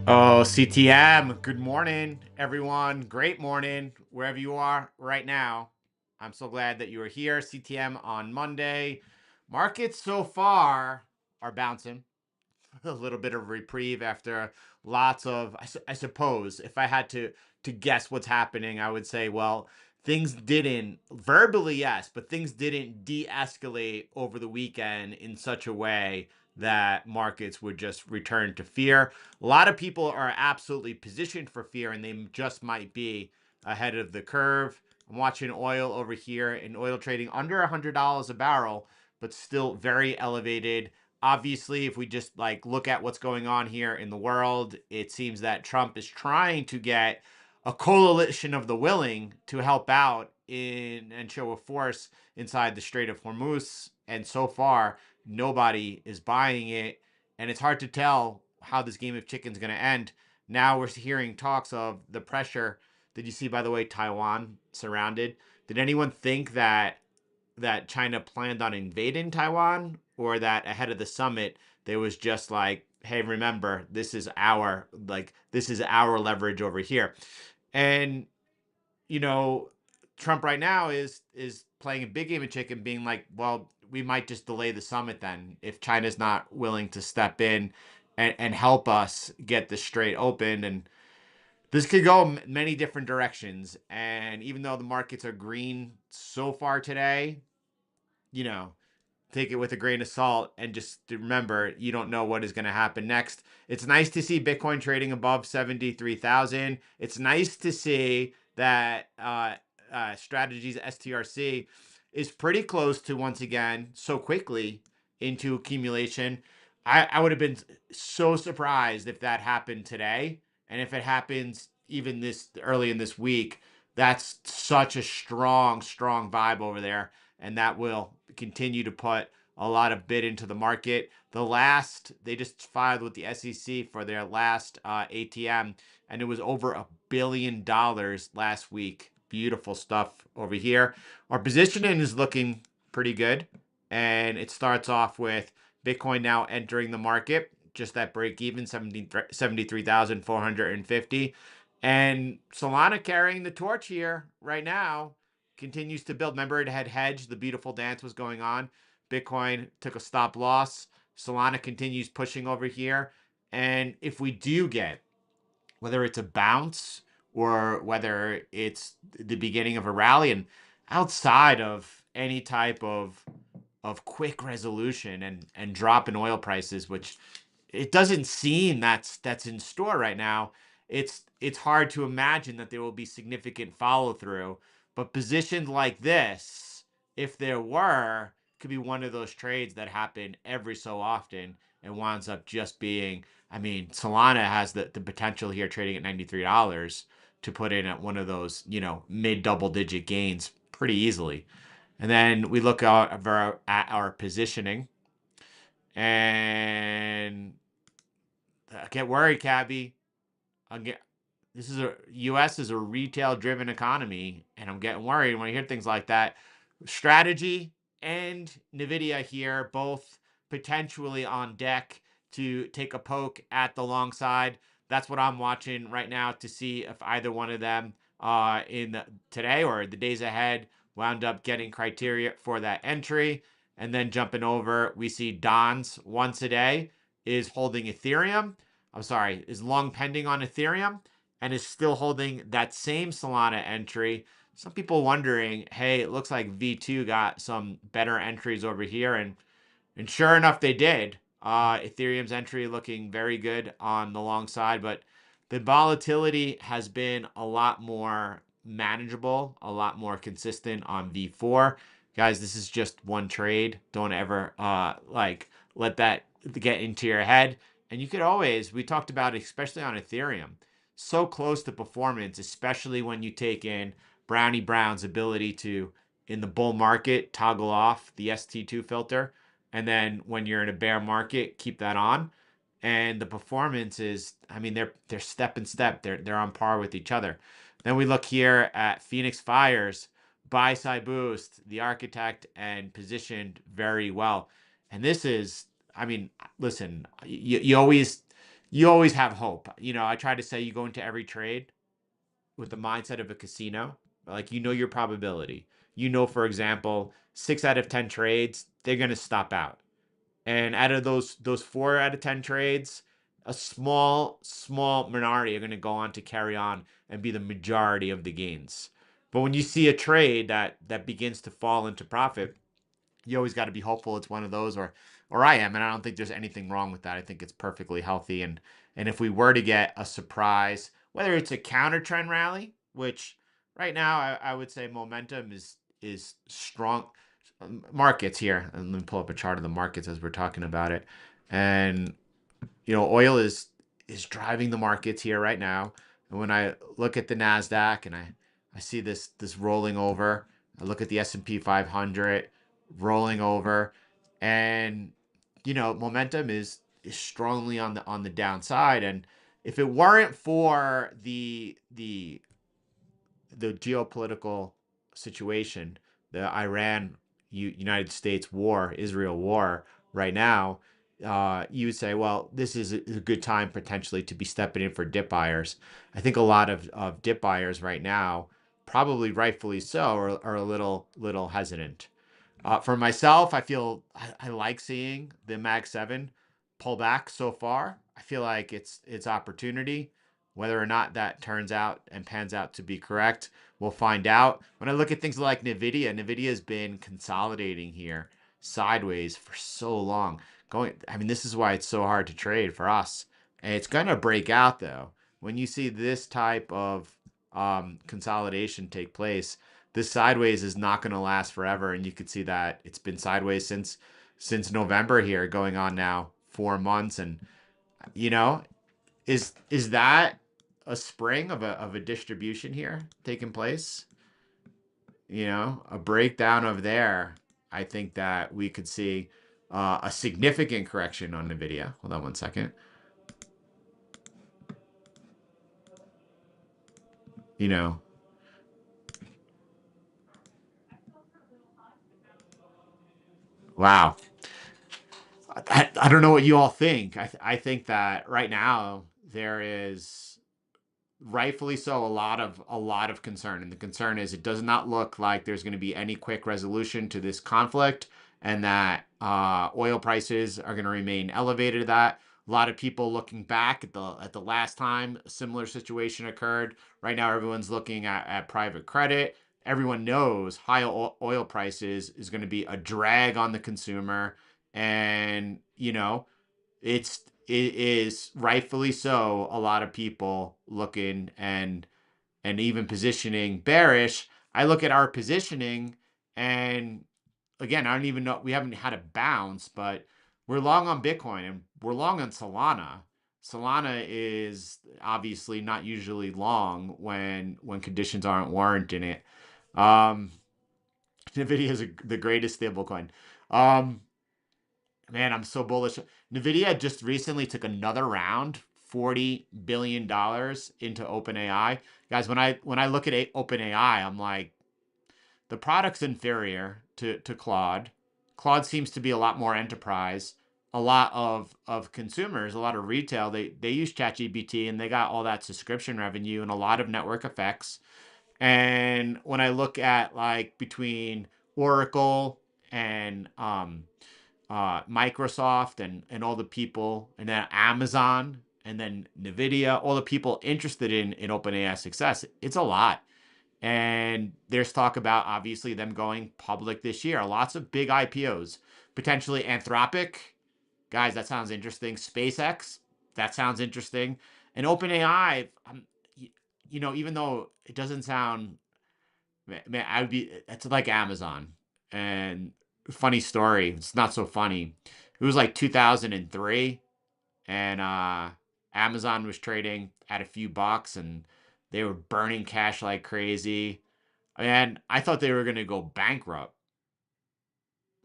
Oh, CTM, good morning, everyone. Great morning, wherever you are right now. I'm so glad that you are here. CTM on Monday. Markets so far are bouncing. A little bit of reprieve after lots of, I suppose, if I had to guess what's happening, I would say, well, things didn't, verbally, yes, but things didn't de-escalate over the weekend in such a way that markets would just return to fear. A lot of people are absolutely positioned for fear, and they just might be ahead of the curve. I'm watching oil over here, and oil trading under $100 a barrel, but still very elevated. Obviously, if we just like look at what's going on here in the world, it seems that Trump is trying to get a coalition of the willing to help out in and show a force inside the Strait of Hormuz. And so far, nobody is buying it. And it's hard to tell how this game of chicken is going to end. Now we're hearing talks of the pressure. Did you see, by the way, Taiwan surrounded? Did anyone think that China planned on invading Taiwan, or that ahead of the summit there was just like, hey, remember, this is our leverage over here. And you know, Trump right now is playing a big game of chicken, being like, well, we might just delay the summit then if China's not willing to step in and help us get the strait open. And this could go many different directions. And even though the markets are green so far today, you know, take it with a grain of salt and just remember you don't know what is going to happen next. It's nice to see Bitcoin trading above 73,000. It's nice to see that Strategies STRC is pretty close to once again so quickly into accumulation. I would have been so surprised if that happened today. And if it happens even this early in this week, that's such a strong vibe over there. And that will continue to put a lot of bid into the market. They just filed with the SEC for their last ATM, and it was over $1 billion last week. Beautiful stuff over here. Our positioning is looking pretty good, and it starts off with Bitcoin now entering the market, just that break even, 73,450. And Solana carrying the torch here right now, continues to build. Remember, it had hedged. The beautiful dance was going on. Bitcoin took a stop loss. Solana continues pushing over here. And if we do get, whether it's a bounce or whether it's the beginning of a rally, and outside of any type of quick resolution and drop in oil prices, which it doesn't seem that's in store right now. It's hard to imagine that there will be significant follow through. But positions like this, if there were, could be one of those trades that happen every so often and winds up just being. I mean, Solana has the potential here trading at $93 to put in at one of those, mid double digit gains pretty easily. And then we look at our positioning, and get worried, Cabby. I get this is a U.S. is a retail driven economy, and I'm getting worried when I hear things like that. Strategy and Nvidia here, both potentially on deck to take a poke at the long side. That's what I'm watching right now to see if either one of them today or the days ahead wound up getting criteria for that entry. And then jumping over, we see Don's once a day is holding Ethereum. I'm sorry, is long pending on Ethereum and is still holding that same Solana entry. Some people wondering, hey, it looks like V2 got some better entries over here. And sure enough, they did. Ethereum's entry looking very good on the long side, but the volatility has been a lot more manageable, a lot more consistent on V4. Guys, this is just one trade. Don't ever let that get into your head. And you could always, we talked about it, especially on Ethereum, so close to performance, especially when you take in Brownie Brown's ability to, in the bull market, toggle off the ST2 filter. And then when you're in a bear market, keep that on. And the performance is, I mean, they're step and step. They're on par with each other. Then we look here at Phoenix Fires, buy side boost, the architect, and positioned very well. And this is, I mean, listen, you you always have hope. I try to say you go into every trade with the mindset of a casino. Like, your probability. For example, 6 out of 10 trades, they're going to stop out. And out of those 4 out of 10 trades, a small minority are going to go on to carry on and be the majority of the gains. But when you see a trade that begins to fall into profit, you always got to be hopeful it's one of those, or I am, and I don't think there's anything wrong with that. I think it's perfectly healthy, and if we were to get a surprise, whether it's a counter trend rally, which right now I would say momentum is strong. Markets here, and let me pull up a chart of the markets as we're talking about it, and oil is driving the markets here right now. And when I look at the Nasdaq and I see this rolling over, I look at the S&P 500 rolling over, and momentum is strongly on the downside. And if it weren't for the geopolitical situation, the Iran United States war, Israel war right now, you would say, well, this is a good time potentially to be stepping in for dip buyers. I think a lot of dip buyers right now, probably rightfully so, are a little hesitant. For myself, I feel I like seeing the Mag 7 pull back so far. I feel like it's opportunity. Whether or not that turns out and pans out to be correct, we'll find out. When I look at things like Nvidia has been consolidating here sideways for so long. This is why it's so hard to trade for us. And it's going to break out though. When you see this type of consolidation take place, this sideways is not going to last forever, and you could see that it's been sideways since November here, going on now 4 months. And you know is that a spring of a distribution here taking place? A breakdown of there. I think that we could see a significant correction on Nvidia. Hold on one second. you know wow. I don't know what you all think. I think that right now there is, rightfully so, a lot of concern, and the concern is it does not look like there's going to be any quick resolution to this conflict, and that oil prices are going to remain elevated. That a lot of people looking back at the last time a similar situation occurred. Right now, everyone's looking at private credit. Everyone knows high oil prices is going to be a drag on the consumer, and it is rightfully so a lot of people looking and even positioning bearish. I look at our positioning, and again, I don't even know, we haven't had a bounce, but we're long on Bitcoin and we're long on Solana. Solana is obviously not usually long when conditions aren't warranting it. um Nvidia is the greatest stablecoin. um Man, I'm so bullish. Nvidia just recently took another round, $40 billion into OpenAI. Guys, when I look at OpenAI, I'm like, the product's inferior to Claude. Claude seems to be a lot more enterprise. A lot of consumers, a lot of retail, they use ChatGPT, and they got all that subscription revenue and a lot of network effects. And when I look at, like, between Oracle and Microsoft and all the people, and then Amazon, and then Nvidia, all the people interested in OpenAI success, it's a lot. And there's talk about obviously them going public this year. Lots of big IPOs, potentially Anthropic. Guys, that sounds interesting. SpaceX, that sounds interesting. And OpenAI, even though it doesn't sound, man, I would be. It's like Amazon. And funny story. It's not so funny. It was like 2003, and Amazon was trading at a few bucks, and they were burning cash like crazy. And I thought they were going to go bankrupt.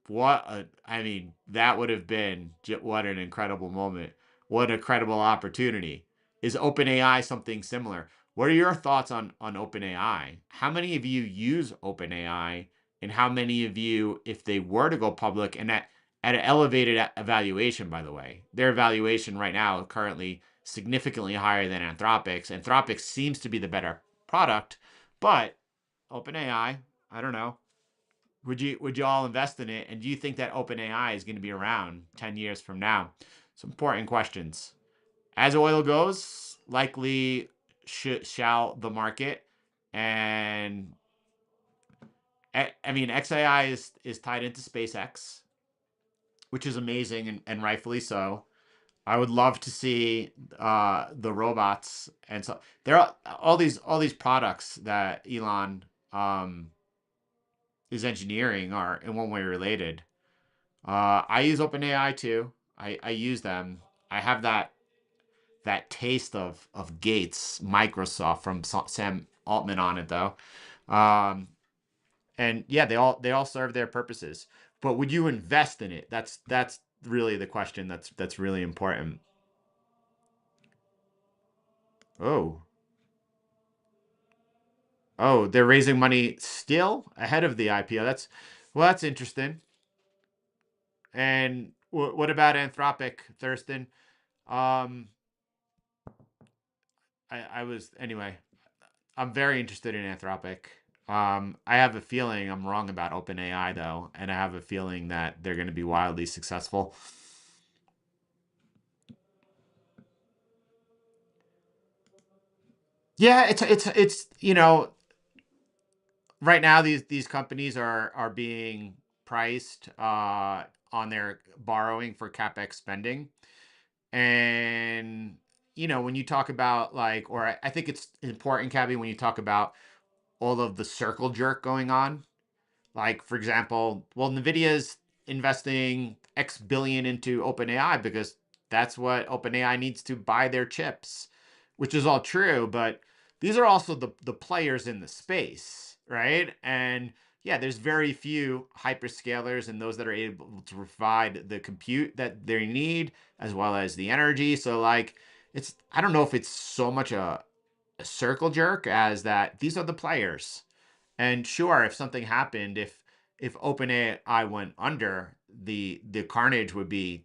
That would have been, what an incredible moment. What a incredible opportunity. Is OpenAI something similar? What are your thoughts on OpenAI? How many of you use OpenAI? And how many of you, if they were to go public, and at an elevated evaluation, by the way, their valuation right now currently significantly higher than Anthropic's. Anthropic seems to be the better product, but OpenAI, I don't know. Would you all invest in it? And do you think that OpenAI is going to be around 10 years from now? Some important questions. As oil goes, likely shall the market. And I mean, XAI is tied into SpaceX, which is amazing and rightfully so. I would love to see the robots, and so there are all these products that Elon is engineering are in one way related. I use OpenAI too. I use them. I have that taste of Gates, Microsoft from Sam Altman on it though. Um, and yeah, they all serve their purposes. But would you invest in it? That's really the question that's really important. Oh. Oh, they're raising money still ahead of the IPO. That's interesting. And what about Anthropic, Thurston? Um, I was anyway. I'm very interested in Anthropic. I have a feeling I'm wrong about OpenAI though, and I have a feeling that they're going to be wildly successful. Yeah, it's right now these companies are being priced on their borrowing for capex spending. And when you talk about like, or I think it's important, Cabby, when you talk about all of the circle jerk going on. Like, for example, well, Nvidia's investing X billion into OpenAI because that's what OpenAI needs to buy their chips, which is all true. But these are also the players in the space, right? And yeah, there's very few hyperscalers and those that are able to provide the compute that they need as well as the energy. So like, I don't know if it's so much a circle jerk as that these are the players. And sure, if something happened, if OpenAI went under, the carnage would be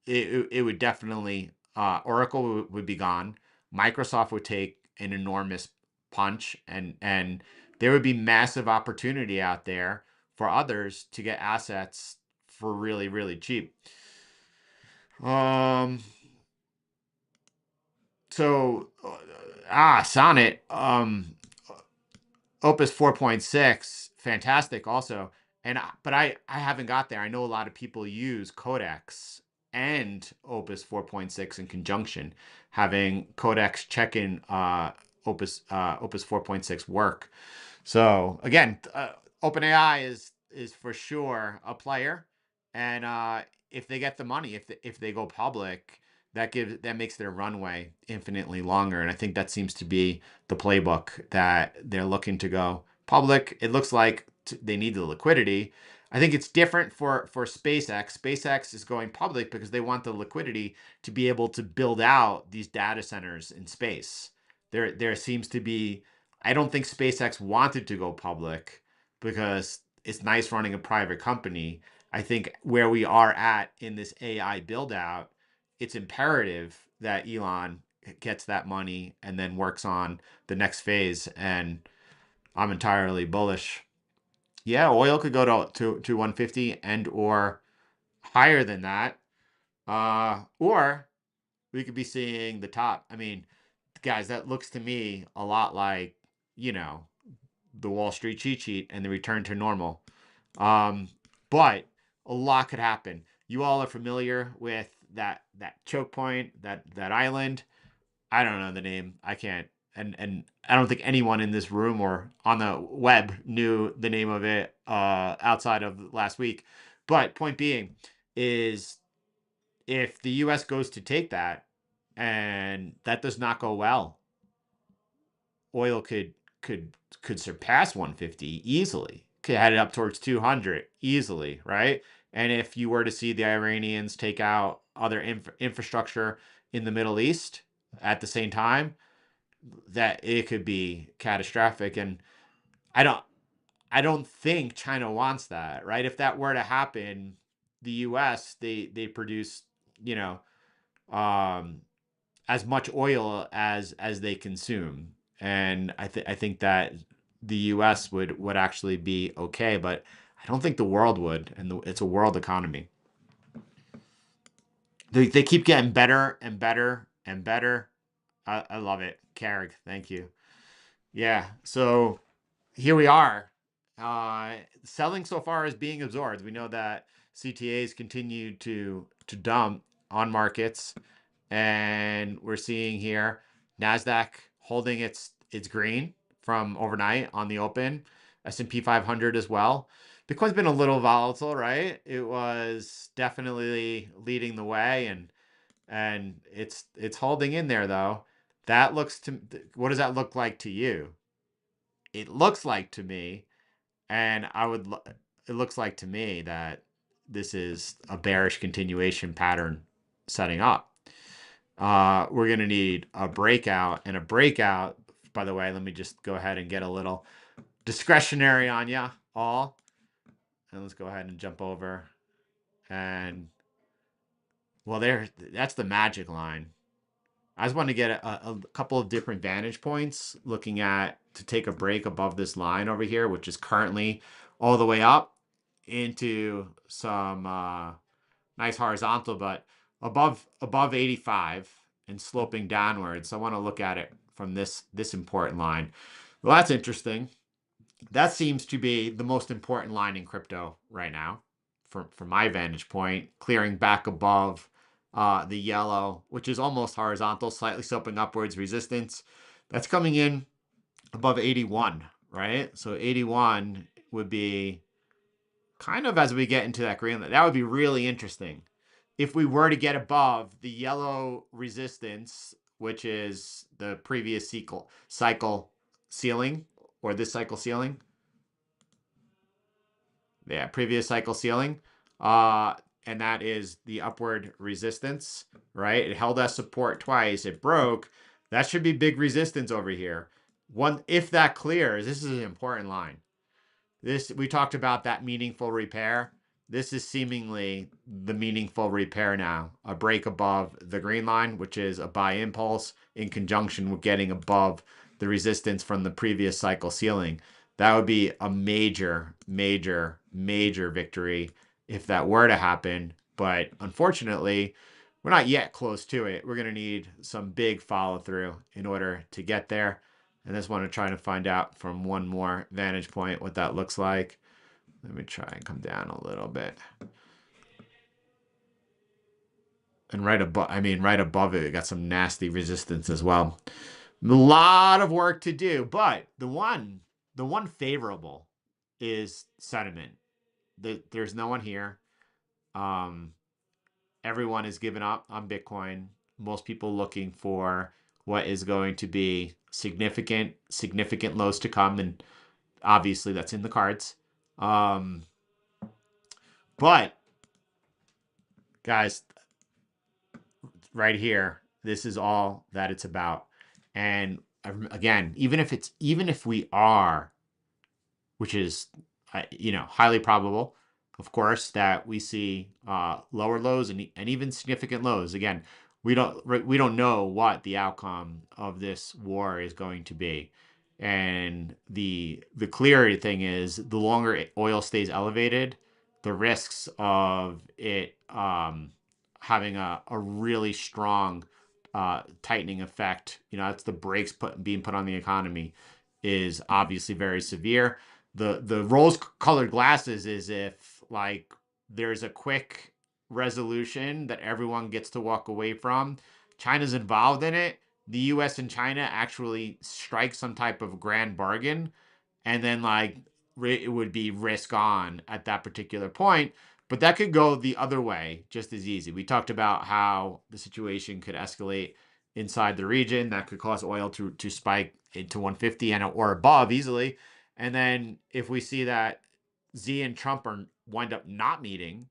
it would definitely Oracle would be gone. Microsoft would take an enormous punch, and there would be massive opportunity out there for others to get assets for really really cheap. Um. So, Sonnet. Opus 4.6, fantastic also. But I haven't got there. I know a lot of people use Codex and Opus 4.6 in conjunction, having Codex check in Opus 4.6 work. So again, OpenAI is for sure a player, and if they get the money, if they go public, that makes their runway infinitely longer. And I think that seems to be the playbook that they're looking to go public. It looks like they need the liquidity. I think it's different for SpaceX. SpaceX is going public because they want the liquidity to be able to build out these data centers in space. There seems to be I don't think SpaceX wanted to go public because it's nice running a private company. I think where we are at in this AI build out, it's imperative that Elon gets that money and then works on the next phase. And I'm entirely bullish. Yeah, oil could go to 150 and or higher than that. Or we could be seeing the top. I mean, guys, that looks to me a lot like, you know, the Wall Street cheat sheet and the return to normal. Um, but a lot could happen. You all are familiar with that choke point, that island. I don't know the name. I can't. And I don't think anyone in this room or on the web knew the name of it outside of last week. But point being is if the US goes to take that and that does not go well, oil could could surpass 150 easily. Could head it up towards 200 easily, right? And if you were to see the Iranians take out other infrastructure in the Middle East at the same time, that it could be catastrophic. And I don't I don't think China wants that, right? If that were to happen, the US they produce, you know, um as much oil as they consume. And I think that the US would actually be okay, but I don't think the world would, and it's a world economy. They keep getting better and better and better. I love it. Carrick, thank you. Yeah, so here we are. Selling so far is being absorbed. We know that CTAs continue to dump on markets, and we're seeing here Nasdaq holding its green from overnight on the open, S&P 500 as well. Bitcoin's been a little volatile, right? It was definitely leading the way, and it's holding in there though. That looks to what does that look like to you? It looks like to me, and it looks like to me that this is a bearish continuation pattern setting up. We're going to need a breakout, and a breakout, by the way, let me just go ahead and get a little discretionary on you all. And let's go ahead and jump over. And well, that's the magic line. I just want to get a couple of different vantage points looking at to take a break above this line over here, which is currently all the way up into some nice horizontal, but above 85 and sloping downwards. So I want to look at it from this important line. Well, that's interesting. That seems to be the most important line in crypto right now, from my vantage point, clearing back above the yellow, which is almost horizontal, slightly sloping upwards resistance. That's coming in above 81, right? So 81 would be kind of as we get into that green. That would be really interesting if we were to get above the yellow resistance, which is the previous cycle ceiling, or this cycle ceiling. Yeah, previous cycle ceiling. And that is the upward resistance, right? It held as support twice. It broke. That should be big resistance over here. If that clears, this is an important line. We talked about that meaningful repair. This is seemingly the meaningful repair now. A break above the green line, which is a buy impulse, in conjunction with getting above the resistance from the previous cycle ceiling. That would be a major, major, major victory if that were to happen. But unfortunately, we're not yet close to it. We're going to need some big follow through in order to get there. And I just want to try to find out from one more vantage point what that looks like. Let me try and come down a little bit. And right above it, we got some nasty resistance as well. A lot of work to do, but the one favorable is sentiment. There's no one here. Everyone is giving up on Bitcoin. Most people looking for what is going to be significant lows to come, and obviously that's in the cards. But guys, right here, this is all that it's about. And again, even if we are, which is highly probable, of course, that we see lower lows and even significant lows. Again, we don't know what the outcome of this war is going to be. And the clear thing is, the longer oil stays elevated, the risks of it having a really strong tightening effect, that's the brakes being put on the economy, is obviously very severe. The rose-colored glasses is if like there's a quick resolution that everyone gets to walk away from. China's involved in it. The US and China actually strike some type of grand bargain, and then like it would be risk on at that particular point. But that could go the other way just as easy. We talked about how the situation could escalate inside the region. That could cause oil to spike into 150 or above easily. And then if we see that Xi and Trump wind up not meeting,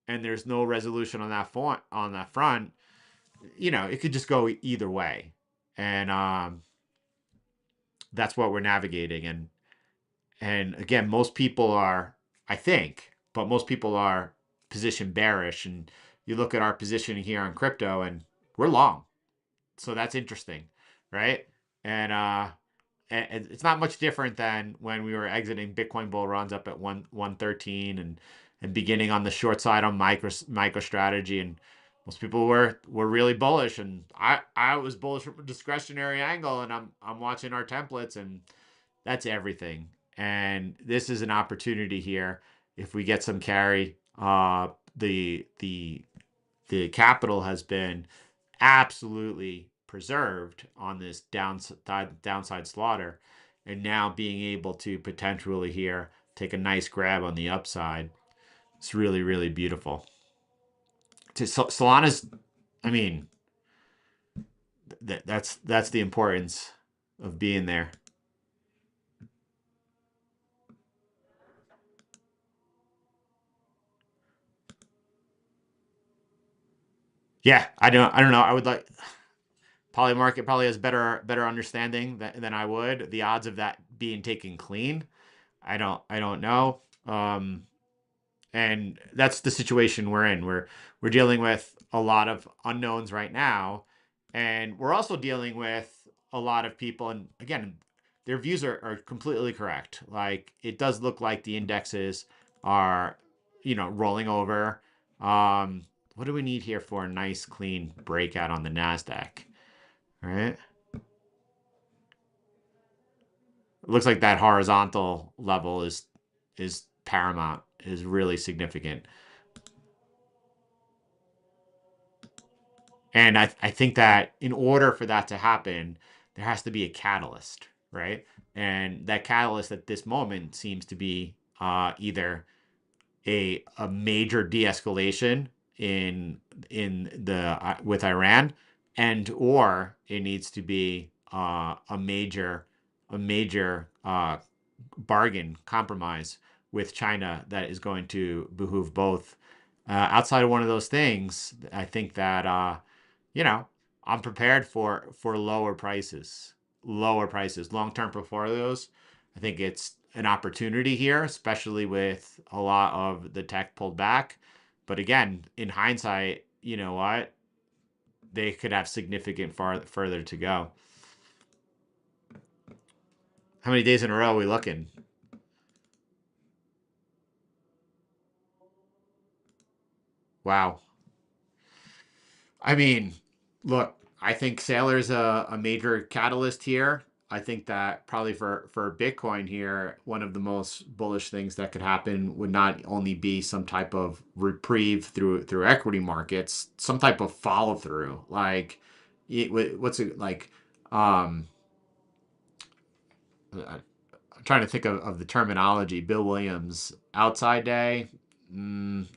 and there's no resolution on that front, it could just go either way. And that's what we're navigating. And again, most people are, I think, but most people are position bearish. And you look at our position here on crypto, and we're long. so that's interesting, right? And and it's not much different than when we were exiting Bitcoin bull runs up at 113 and beginning on the short side on micro strategy, and most people were really bullish, and I was bullish from a discretionary angle, and I'm watching our templates, and that's everything. And this is an opportunity here if we get some carry. The capital has been absolutely preserved on this downside slaughter, and now being able to potentially here take a nice grab on the upside. It's really beautiful. Solana's, I mean, that's the importance of being there. Yeah, I don't know. I would like Polymarket probably has better understanding than I would. The odds of that being taken clean, I don't know. And that's the situation we're in. We're dealing with a lot of unknowns right now, and we're also dealing with a lot of people. And again, their views are completely correct. Like it does look like the indexes are, rolling over. What do we need here for a nice clean breakout on the Nasdaq? All right. It looks like that horizontal level is paramount, is really significant. And I think that in order for that to happen, there has to be a catalyst, right? And that catalyst at this moment seems to be either a major de-escalation in the with Iran, and or it needs to be a major bargain compromise with China that is going to behoove both. Outside of one of those things, I think that you know, I'm prepared for lower prices, long-term portfolios. I think it's an opportunity here, especially with a lot of the tech pulled back. But again, in hindsight, you know what? They could have significant further to go. How many days in a row are we looking? Wow. I mean, look, I think Sailor's a major catalyst here. I think that probably for Bitcoin here, one of the most bullish things that could happen would not only be some type of reprieve through equity markets, some type of follow through. Like, what's it like? Um, I'm trying to think of the terminology. Bill Williams, outside day. Mm,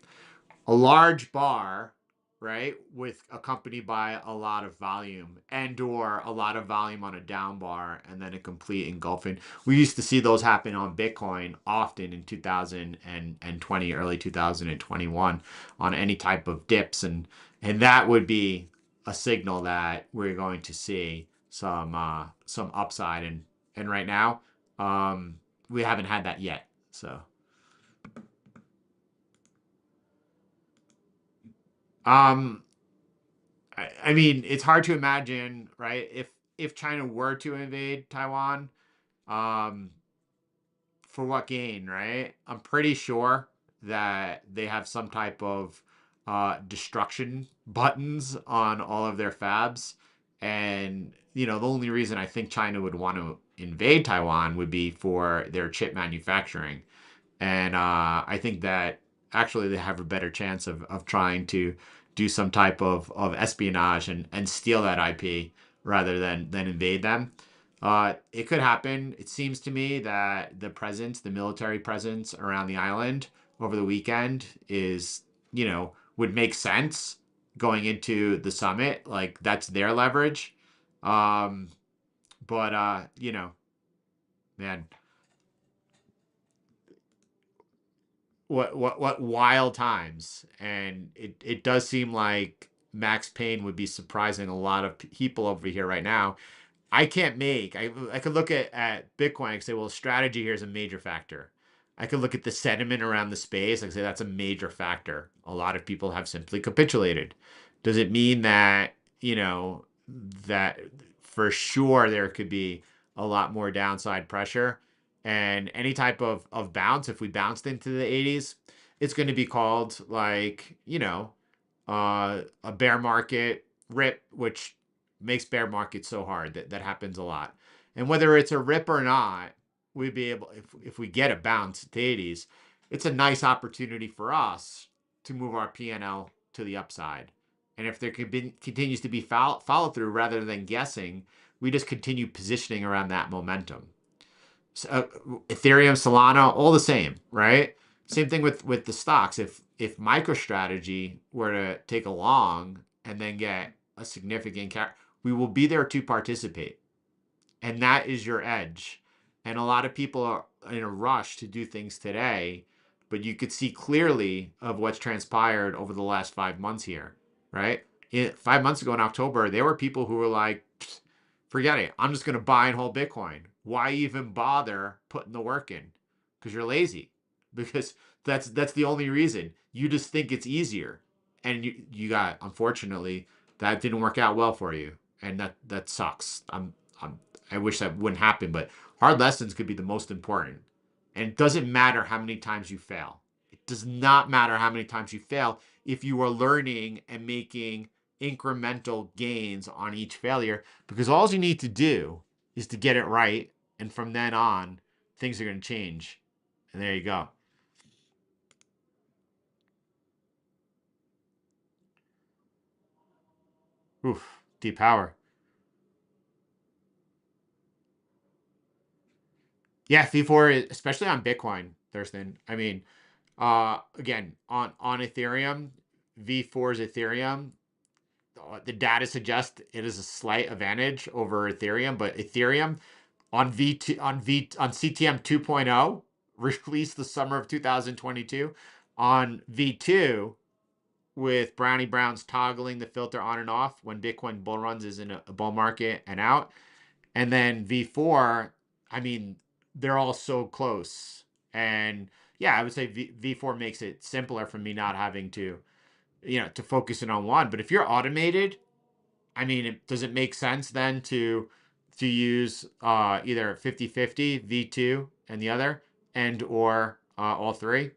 a large bar, right, with accompanied by a lot of volume and or a lot of volume on a down bar and then a complete engulfing. We used to see those happen on Bitcoin often in 2020, early 2021 on any type of dips, and that would be a signal that we're going to see some upside, and right now we haven't had that yet. So um I mean, it's hard to imagine, right? If China were to invade Taiwan, um, for what gain, right? I'm pretty sure that they have some type of destruction buttons on all of their fabs, and the only reason I think China would want to invade Taiwan would be for their chip manufacturing. And I think that actually they have a better chance of trying to do some type of espionage and steal that IP rather than invade them. It could happen. It seems to me that the military presence around the island over the weekend would make sense going into the summit. Like that's their leverage. Um, but man, what wild times. And it does seem like Max Payne would be surprising a lot of people over here right now. I could look at Bitcoin and say, well, strategy here is a major factor. I could look at the sentiment around the space and say that's a major factor. A lot of people have simply capitulated. Does it mean that that for sure there could be a lot more downside pressure. And any type of bounce, if we bounced into the 80s, it's going to be called like, a bear market rip, which makes bear markets so hard. That happens a lot. And whether it's a rip or not, we'd be able, if we get a bounce at the 80s, it's a nice opportunity for us to move our P&L to the upside. And if there continues to be follow through rather than guessing, we just continue positioning around that momentum. So, Ethereum, Solana, all the same, right? Same thing with the stocks. If MicroStrategy were to take a long and then get a significant we will be there to participate, and that is your edge. And a lot of people are in a rush to do things today, but you could see clearly of what's transpired over the last 5 months here, right? 5 months ago in October, there were people who were like, forget it. I'm just going to buy and hold Bitcoin. Why even bother putting the work in? Because you're lazy. Because that's the only reason. You just think it's easier, and you got, unfortunately, that didn't work out well for you, and that sucks. I wish that wouldn't happen, but hard lessons could be the most important. And it doesn't matter how many times you fail. It does not matter how many times you fail if you are learning and making incremental gains on each failure, because all you need to do is to get it right. And from then on, things are going to change. And there you go. Oof, deep power. Yeah, V4, especially on Bitcoin, Thurston. I mean, again, on Ethereum, V4 is Ethereum. The data suggests it is a slight advantage over Ethereum, but Ethereum on V2 on CTM 2.0 released the summer of 2022 on V2 with Brownie Browns toggling the filter on and off when Bitcoin bull runs is in a bull market and out. And then V4, I mean, they're all so close. And yeah, I would say V4 makes it simpler for me not having to, to focus in on one. But if you're automated, I mean, does it make sense then to use either 50/50 V2 and the other, and or all three?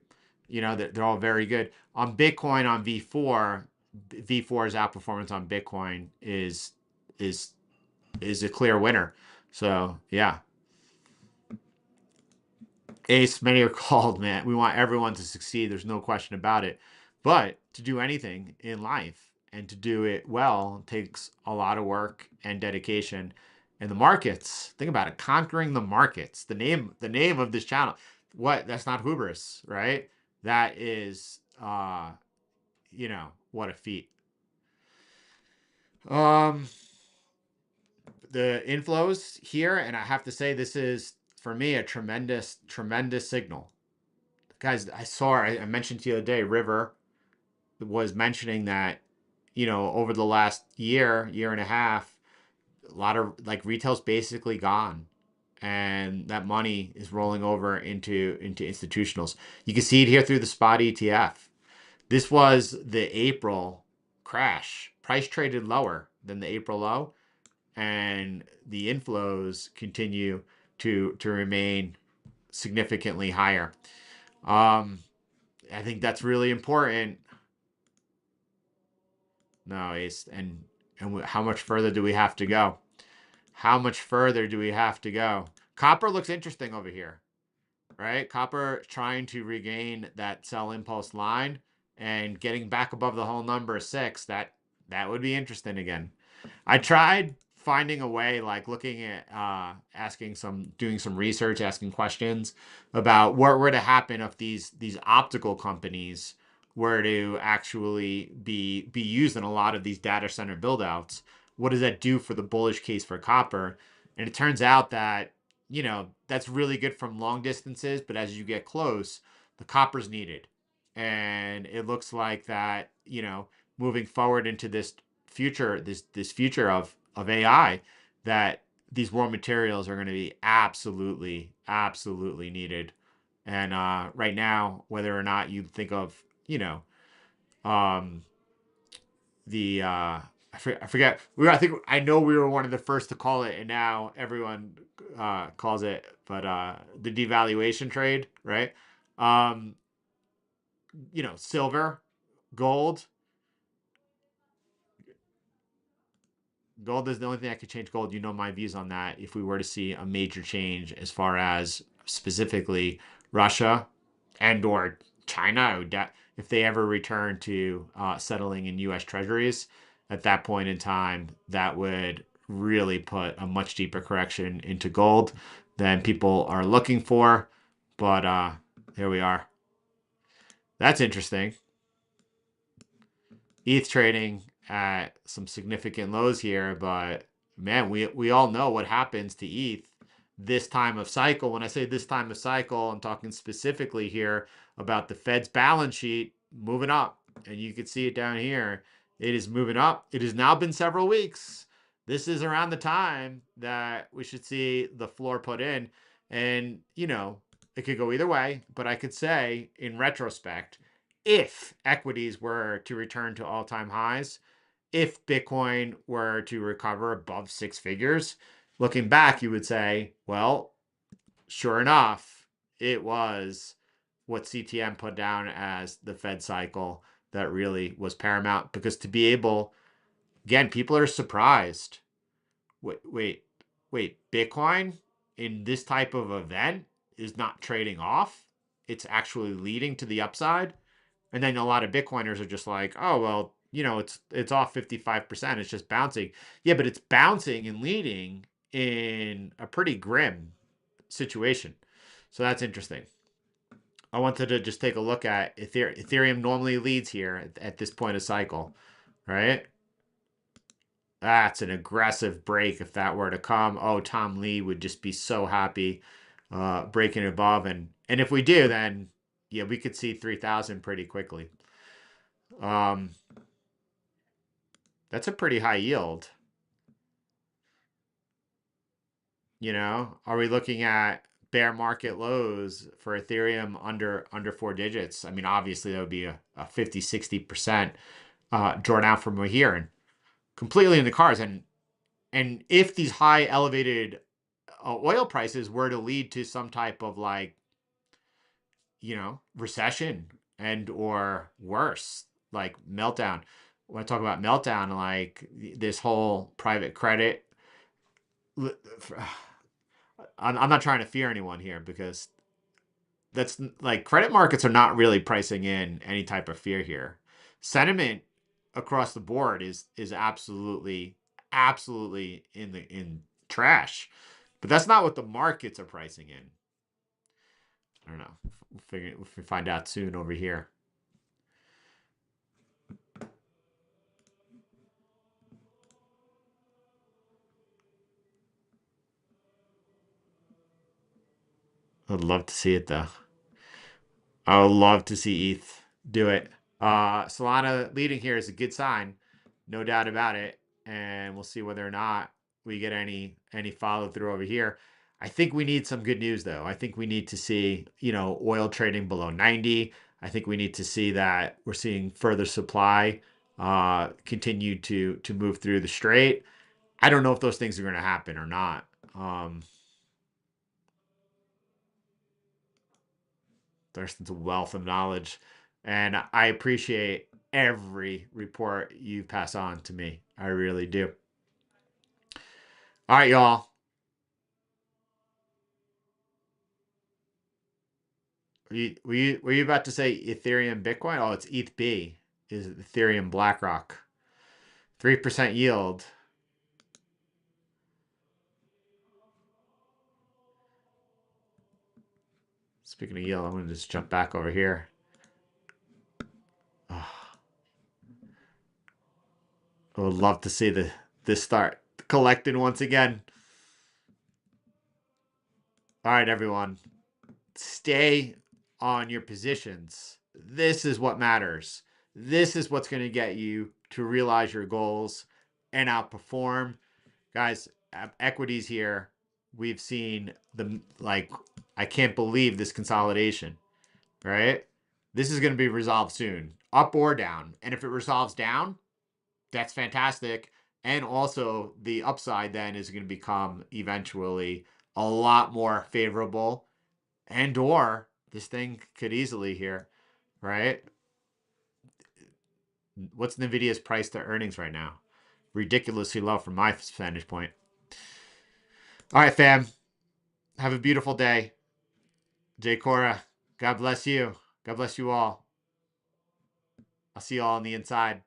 They're all very good. On Bitcoin on V4, V4's outperformance on Bitcoin is is a clear winner. So yeah, Ace, many are called, man. We want everyone to succeed. There's no question about it. But to do anything in life and to do it well takes a lot of work and dedication. And the markets, think about it, conquering the markets. The name of this channel. What? That's not hubris, right? That is what a feat. Um the inflows here, and I have to say this is for me a tremendous, tremendous signal. Guys, I mentioned to you the other day, River was mentioning that, over the last year and a half, a lot of like retail's basically gone. And that money is rolling over into institutionals. You can see it here through the spot ETF. This was the April crash. Price traded lower than the April low, and the inflows continue to remain significantly higher. Um, I think that's really important. No, Ace, and how much further do we have to go? How much further do we have to go? Copper looks interesting over here, right? Copper trying to regain that sell impulse line and getting back above the whole number 6. That would be interesting again. I tried finding a way, like looking at doing some research, asking questions about what were to happen if these optical companies were to actually be used in a lot of these data center buildouts. What does that do for the bullish case for copper? And it turns out that that's really good from long distances, but as you get close, the copper's needed, and it looks like that moving forward into this future of AI, that these raw materials are going to be absolutely, absolutely needed. And right now, whether or not you think of um, the I forget. I think I know we were one of the first to call it, and now everyone calls it. But the devaluation trade, right? Um, silver, gold. Gold is the only thing that could change gold. You know my views on that. If we were to see a major change as far as specifically Russia and or China, if they ever return to settling in U.S. Treasuries, at that point in time, that would really put a much deeper correction into gold than people are looking for. But here we are. That's interesting. ETH trading at some significant lows here, but man, we all know what happens to ETH this time of cycle. When I say this time of cycle, I'm talking specifically here about the Fed's balance sheet moving up, and you can see it down here. It is moving up. It has now been several weeks. This is around the time that we should see the floor put in, and it could go either way. But I could say in retrospect, if equities were to return to all-time highs, if Bitcoin were to recover above six figures, looking back, you would say, well, sure enough, it was what CTM put down as the Fed cycle that really was paramount. Because to be able, again, people are surprised. Wait, Bitcoin in this type of event is not trading off. It's actually leading to the upside. And then a lot of Bitcoiners are just like, oh, well, it's off 55%. It's just bouncing. Yeah, but it's bouncing and leading in a pretty grim situation. So that's interesting. I wanted to just take a look at Ethereum normally leads here at this point of cycle, right? That's an aggressive break if that were to come. Oh, Tom Lee would just be so happy breaking above. And if we do, then yeah, we could see 3,000 pretty quickly. That's a pretty high yield. Are we looking at bear market lows for Ethereum under four digits? I mean, obviously that would be a 50, 60% drawdown from here and completely in the cars. And if these high elevated oil prices were to lead to some type of recession and or worse, like meltdown. When I talk about meltdown, like this whole private credit, I'm not trying to fear anyone here because that's like credit markets are not really pricing in any type of fear here. Sentiment across the board is absolutely in trash, but that's not what the markets are pricing in. I don't know. We'll find out soon over here. I'd love to see it though. I would love to see ETH do it. Solana leading here is a good sign, no doubt about it. And we'll see whether or not we get any follow through over here. I think we need some good news though. I think we need to see, oil trading below 90. I think we need to see that we're seeing further supply continue to move through the strait. I don't know if those things are going to happen or not. Thurston's a wealth of knowledge, and I appreciate every report you pass on to me. I really do. All right, y'all. Were you about to say Ethereum Bitcoin? Oh, it's ETHB. Is Ethereum BlackRock. 3% yield. Speaking of yield, I'm going to just jump back over here. Oh, I would love to see this start collecting once again. All right, everyone. Stay on your positions. This is what matters. This is what's going to get you to realize your goals and outperform. Guys, equities here, we've seen I can't believe this consolidation, right? This is going to be resolved soon, up or down. And if it resolves down, That's fantastic. And also the upside then is going to become eventually a lot more favorable, and or this thing could easily here, right? What's Nvidia's price to earnings right now? Ridiculously low from my vantage point. All right, fam. Have a beautiful day. Jay Cora, God bless you. God bless you all. I'll see you all on the inside.